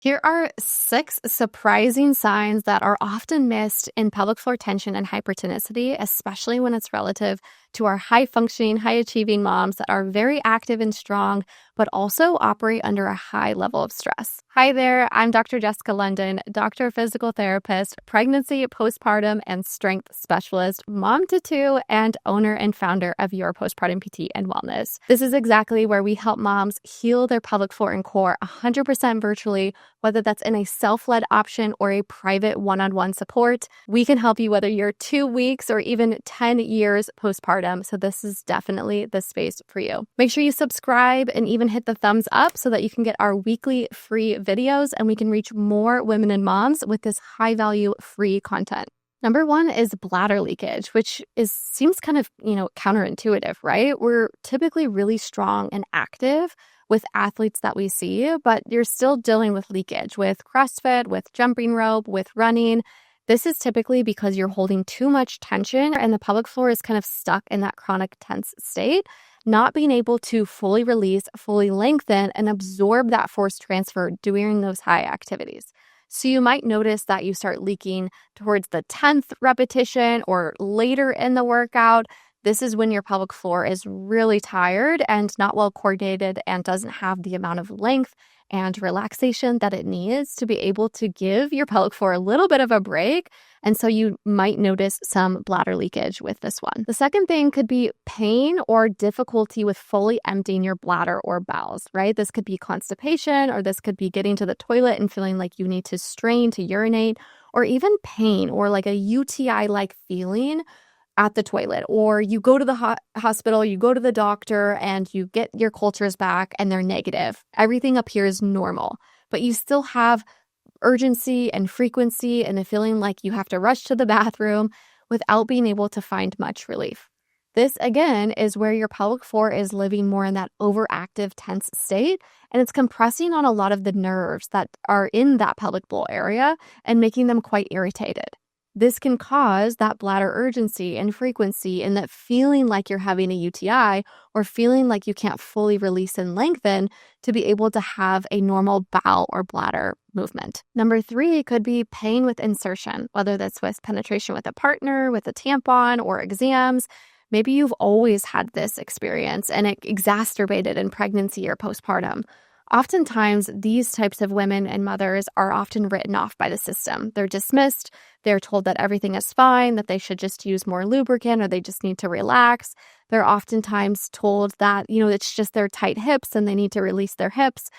Here are 6 surprising signs that are often missed in pelvic floor tension and hypertonicity, especially when it's relative to our high-functioning, high-achieving moms that are very active and strong, but also operate under a high level of stress. Hi there, I'm Dr. Jessica London, doctor of physical therapist, pregnancy, postpartum, and strength specialist, mom to 2, and owner and founder of Your Postpartum PT and Wellness. This is exactly where we help moms heal their pelvic floor and core 100% virtually, whether that's in a self-led option or a private one-on-one support. We can help you whether you're 2 weeks or even 10 years postpartum. So this is definitely the space for you. Make sure you subscribe and even hit the thumbs up so that you can get our weekly free videos and we can reach more women and moms with this high-value free content. Number 1 is bladder leakage, which seems kind of, counterintuitive, right? We're typically really strong and active with athletes that we see, but you're still dealing with leakage with CrossFit, with jumping rope, with running. This is typically because you're holding too much tension and the pelvic floor is kind of stuck in that chronic tense state, not being able to fully release, fully lengthen, and absorb that force transfer during those high activities. So you might notice that you start leaking towards the 10th repetition or later in the workout. This is when your pelvic floor is really tired and not well coordinated and doesn't have the amount of length and relaxation that it needs to be able to give your pelvic floor a little bit of a break. And so you might notice some bladder leakage with this one. The second thing could be pain or difficulty with fully emptying your bladder or bowels, right? This could be constipation, or this could be getting to the toilet and feeling like you need to strain to urinate, or even pain or like a UTI-like feeling at the toilet, or you go to the hospital, you go to the doctor and you get your cultures back and they're negative. Everything appears normal, but you still have urgency and frequency and a feeling like you have to rush to the bathroom without being able to find much relief. This, again, is where your pelvic floor is living more in that overactive, tense state, and it's compressing on a lot of the nerves that are in that pelvic bowl area and making them quite irritated. This can cause that bladder urgency and frequency and that feeling like you're having a UTI or feeling like you can't fully release and lengthen to be able to have a normal bowel or bladder movement. Number 3 could be pain with insertion, whether that's with penetration with a partner, with a tampon, or exams. Maybe you've always had this experience and it exacerbated in pregnancy or postpartum. Oftentimes, these types of women and mothers are often written off by the system. They're dismissed. They're told that everything is fine, that they should just use more lubricant or they just need to relax. They're oftentimes told that, it's just their tight hips and they need to release their hips.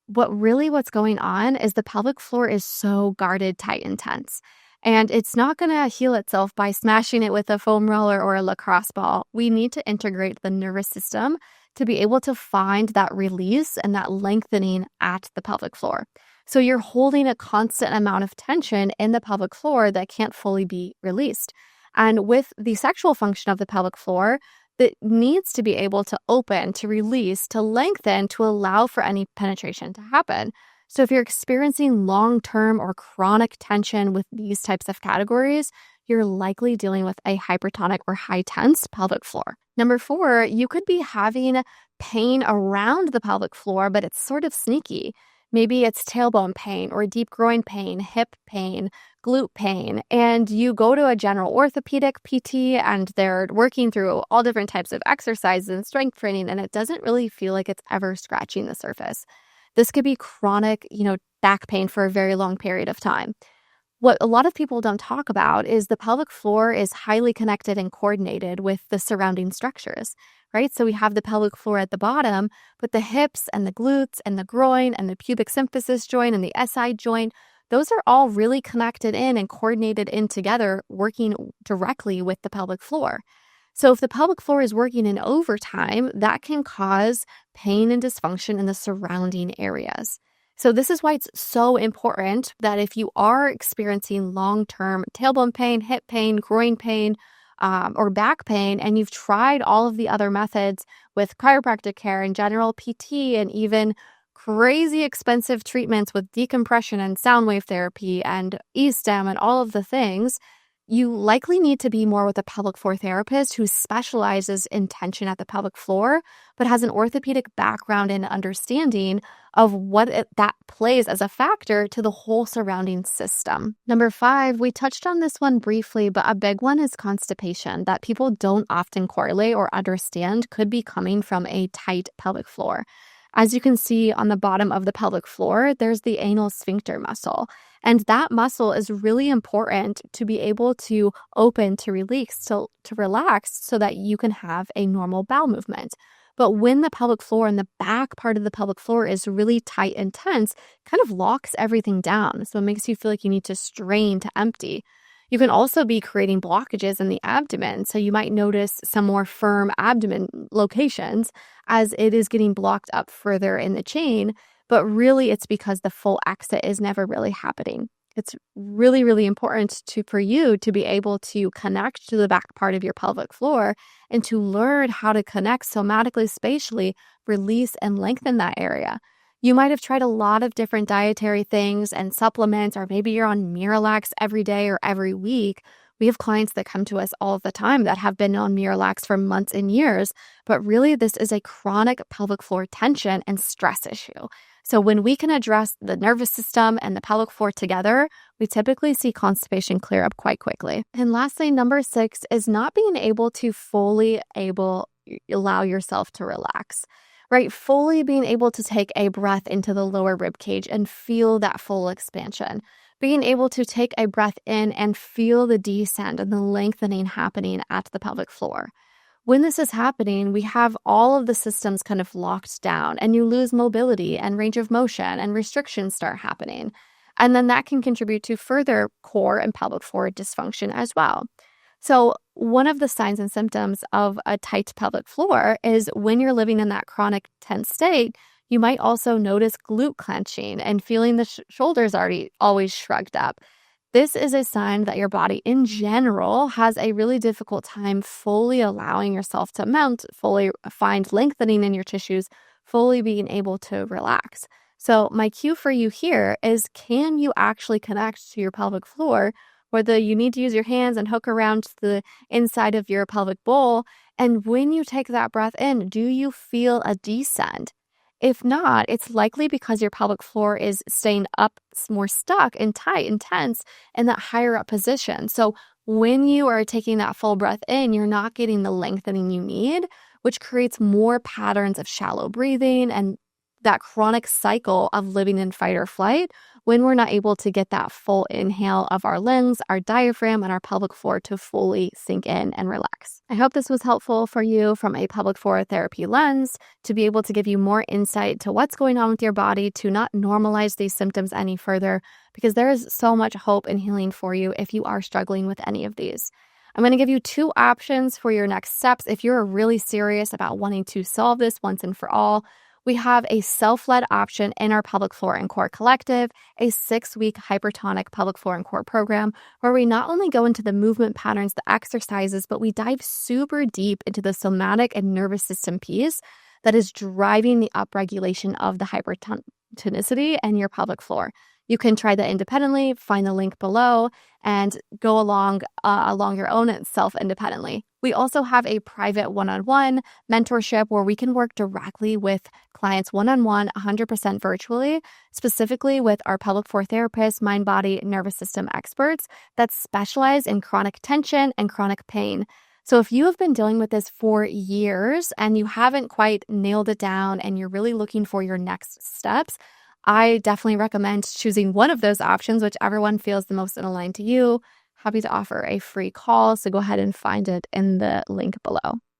What's going on is the pelvic floor is so guarded, tight, and tense. And it's not going to heal itself by smashing it with a foam roller or a lacrosse ball. We need to integrate the nervous system to be able to find that release and that lengthening at the pelvic floor. So you're holding a constant amount of tension in the pelvic floor that can't fully be released. And with the sexual function of the pelvic floor, that needs to be able to open, to release, to lengthen, to allow for any penetration to happen. So if you're experiencing long-term or chronic tension with these types of categories, you're likely dealing with a hypertonic or high tense pelvic floor. Number 4, you could be having pain around the pelvic floor, but it's sort of sneaky. Maybe it's tailbone pain or deep groin pain, hip pain, glute pain, and you go to a general orthopedic PT and they're working through all different types of exercises and strength training, and it doesn't really feel like it's ever scratching the surface. This could be chronic, back pain for a very long period of time. What a lot of people don't talk about is the pelvic floor is highly connected and coordinated with the surrounding structures, right? So we have the pelvic floor at the bottom, but the hips and the glutes and the groin and the pubic symphysis joint and the SI joint, those are all really connected in and coordinated in together, working directly with the pelvic floor. So if the pelvic floor is working in overtime, that can cause pain and dysfunction in the surrounding areas. So this is why it's so important that if you are experiencing long-term tailbone pain, hip pain, groin pain, or back pain, and you've tried all of the other methods with chiropractic care and general PT and even crazy expensive treatments with decompression and sound wave therapy and E-stem and all of the things, you likely need to be more with a pelvic floor therapist who specializes in tension at the pelvic floor, but has an orthopedic background and understanding of that plays as a factor to the whole surrounding system. Number 5, we touched on this one briefly, but a big one is constipation that people don't often correlate or understand could be coming from a tight pelvic floor. As you can see on the bottom of the pelvic floor, there's the anal sphincter muscle. And that muscle is really important to be able to open, to release, to relax so that you can have a normal bowel movement. But when the pelvic floor and the back part of the pelvic floor is really tight and tense, it kind of locks everything down. So it makes you feel like you need to strain to empty. You can also be creating blockages in the abdomen. So you might notice some more firm abdomen locations as it is getting blocked up further in the chain. But really, it's because the full exit is never really happening. It's really, really important for you to be able to connect to the back part of your pelvic floor and to learn how to connect somatically, spatially, release and lengthen that area. You might have tried a lot of different dietary things and supplements, or maybe you're on Miralax every day or every week. We have clients that come to us all the time that have been on Miralax for months and years, but really this is a chronic pelvic floor tension and stress issue. So when we can address the nervous system and the pelvic floor together, we typically see constipation clear up quite quickly. And lastly, number 6 is not being able to fully allow yourself to relax. Right? Fully being able to take a breath into the lower rib cage and feel that full expansion. Being able to take a breath in and feel the descent and the lengthening happening at the pelvic floor. When this is happening, we have all of the systems kind of locked down and you lose mobility and range of motion and restrictions start happening. And then that can contribute to further core and pelvic floor dysfunction as well. So one of the signs and symptoms of a tight pelvic floor is when you're living in that chronic tense state, you might also notice glute clenching and feeling the shoulders always shrugged up. This is a sign that your body in general has a really difficult time fully allowing yourself to mount, fully find lengthening in your tissues, fully being able to relax. So my cue for you here is, can you actually connect to your pelvic floor? Whether you need to use your hands and hook around the inside of your pelvic bowl. And when you take that breath in, do you feel a descent? If not, it's likely because your pelvic floor is staying up more stuck and tight and tense in that higher up position. So when you are taking that full breath in, you're not getting the lengthening you need, which creates more patterns of shallow breathing and that chronic cycle of living in fight or flight when we're not able to get that full inhale of our lungs, our diaphragm, and our pelvic floor to fully sink in and relax. I hope this was helpful for you from a pelvic floor therapy lens to be able to give you more insight to what's going on with your body, to not normalize these symptoms any further, because there is so much hope and healing for you if you are struggling with any of these. I'm going to give you 2 options for your next steps if you're really serious about wanting to solve this once and for all. We have a self-led option in our Pelvic Floor and Core Collective, a 6-week hypertonic pelvic floor and core program where we not only go into the movement patterns, the exercises, but we dive super deep into the somatic and nervous system piece that is driving the upregulation of the hypertonicity in your pelvic floor. You can try that independently, find the link below, and go along your own self independently. We also have a private one-on-one mentorship where we can work directly with clients one-on-one, 100% virtually, specifically with our pelvic floor therapists, mind, body, nervous system experts that specialize in chronic tension and chronic pain. So if you have been dealing with this for years and you haven't quite nailed it down and you're really looking for your next steps, I definitely recommend choosing one of those options, whichever one feels the most aligned to you. Happy to offer a free call, so go ahead and find it in the link below.